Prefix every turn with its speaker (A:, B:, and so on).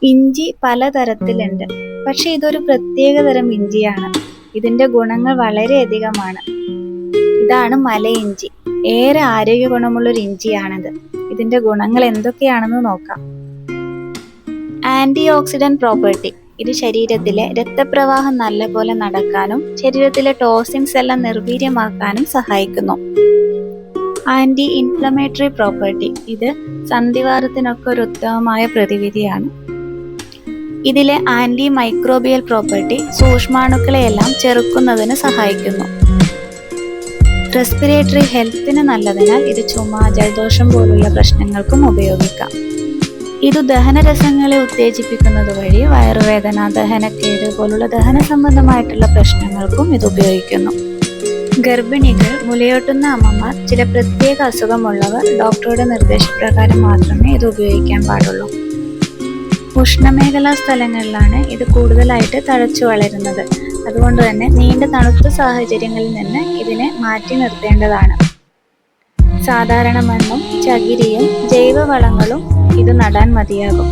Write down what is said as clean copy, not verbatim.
A: ഇഞ്ചി പലതരത്തിലുണ്ട്, പക്ഷെ ഇതൊരു പ്രത്യേക തരം ഇഞ്ചിയാണ്. ഇതിന്റെ ഗുണങ്ങൾ വളരെയധികമാണ്. ഇതാണ് മലയിഞ്ചി. ഏറെ ആരോഗ്യ ഗുണമുള്ളൊരു ഇഞ്ചിയാണിത്. ഇതിന്റെ ഗുണങ്ങൾ എന്തൊക്കെയാണെന്ന് നോക്കാം. Anti oxidant property. ഇത് ശരീരത്തിലെ രക്തപ്രവാഹം നല്ലപോലെ നടക്കാനും ശരീരത്തിലെ ടോക്സിൻസ് എല്ലാം നിർവീര്യമാക്കാനും സഹായിക്കുന്നു. Anti inflammatory property. ഇത് സന്ധിവാതത്തിനൊക്കെ ഒരു ഉത്തമമായ പ്രതിവിധിയാണ്. ഇതിലെ ആന്റി മൈക്രോബിയൽ പ്രോപ്പർട്ടി സൂക്ഷ്മാണുക്കളെയെല്ലാം ചെറുക്കുന്നതിന് സഹായിക്കുന്നു. റെസ്പിറേറ്ററി ഹെൽത്തിന് നല്ലതിനാൽ ഇത് ചുമ, ജലദോഷം പോലുള്ള പ്രശ്നങ്ങൾക്കും ഉപയോഗിക്കാം. ഇത് ദഹനരസങ്ങളെ ഉത്തേജിപ്പിക്കുന്നത് വഴി വയറുവേദന, ദഹനക്കേട് പോലുള്ള ദഹന സംബന്ധമായിട്ടുള്ള പ്രശ്നങ്ങൾക്കും ഇത് ഉപയോഗിക്കുന്നു. ഗർഭിണികൾ, മുലയൂട്ടുന്ന അമ്മമാർ, ചില പ്രത്യേക അസുഖമുള്ളവർ ഡോക്ടറുടെ നിർദ്ദേശപ്രകാരം മാത്രമേ ഇത് ഉപയോഗിക്കാൻ പാടുള്ളൂ. ഉഷ്ണമേഖലാ സ്ഥലങ്ങളിലാണ് ഇത് കൂടുതലായിട്ട് തഴച്ചു വളരുന്നത്. അതുകൊണ്ട് തന്നെ നീണ്ട തണുത്ത സാഹചര്യങ്ങളിൽ നിന്ന് ഇതിനെ മാറ്റി നിർത്തേണ്ടതാണ്. സാധാരണ മണ്ണും ചകിരിയും ജൈവവളങ്ങളും ഇത് നടാൻ മതിയാകും.